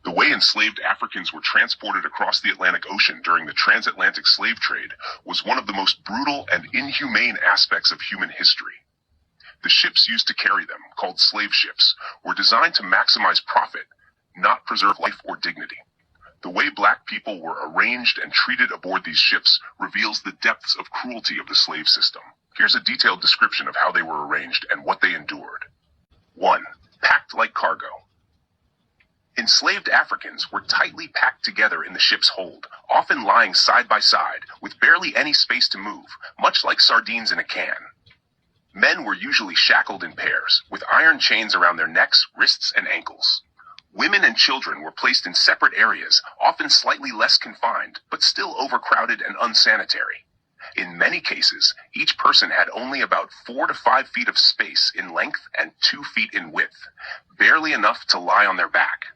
The way enslaved Africans were transported across the Atlantic Ocean during the Transatlantic Slave Trade was one of the most brutal and inhumane aspects of human history. The ships used to carry them, called slave ships, were designed to maximize profit, not preserve life or dignity. The way black people were arranged and treated aboard these ships reveals the depths of cruelty of the slave system. Here's a detailed description of how they were arranged and what they endured. 1. Packed like cargo. Enslaved Africans were tightly packed together in the ship's hold, often lying side by side, with barely any space to move, much like sardines in a can. Men were usually shackled in pairs, with iron chains around their necks, wrists, and ankles. Women and children were placed in separate areas, often slightly less confined, but still overcrowded and unsanitary. In many cases, each person had only about 4 to 5 feet of space in length and 2 feet in width, barely enough to lie on their back.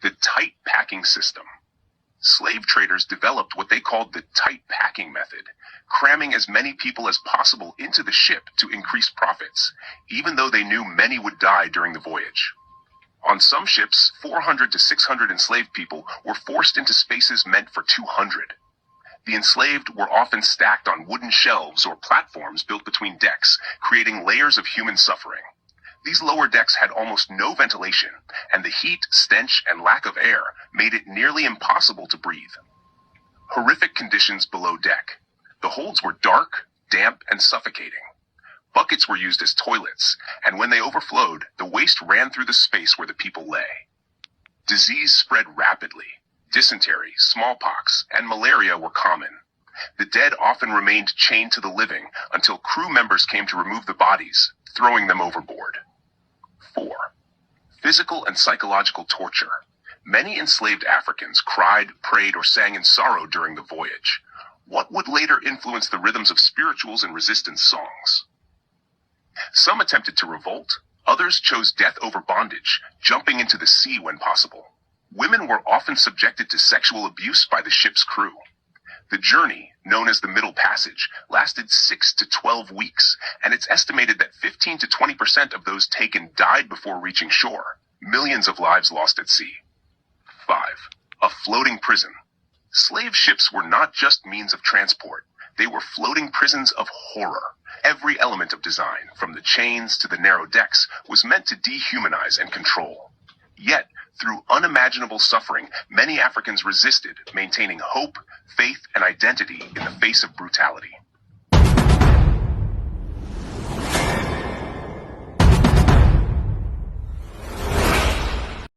The tight packing system. Slave traders developed what they called the tight packing method, cramming as many people as possible into the ship to increase profits, even though they knew many would die during the voyage. On some ships, 400 to 600 enslaved people were forced into spaces meant for 200. The enslaved were often stacked on wooden shelves or platforms built between decks, creating layers of human suffering. These lower decks had almost no ventilation, and the heat, stench, and lack of air made it nearly impossible to breathe. Horrific conditions below deck. The holds were dark, damp, and suffocating. Buckets were used as toilets, and when they overflowed, the waste ran through the space where the people lay. Disease spread rapidly. Dysentery, smallpox, and malaria were common. The dead often remained chained to the living until crew members came to remove the bodies, throwing them overboard. 4. Physical and psychological torture. Many enslaved Africans cried, prayed, or sang in sorrow during the voyage, what would later influence the rhythms of spirituals and resistance songs. Some attempted to revolt, others chose death over bondage, jumping into the sea when possible. Women were often subjected to sexual abuse by the ship's crew. The journey, known as the Middle Passage, lasted 6 to 12 weeks, and it's estimated that 15 to 20% of those taken died before reaching shore. Millions of lives lost at sea. 5. A floating prison. Slave ships were not just means of transport. They were floating prisons of horror. Every element of design, from the chains to the narrow decks, was meant to dehumanize and control. Yet, through unimaginable suffering, many Africans resisted, maintaining hope, faith, and identity in the face of brutality.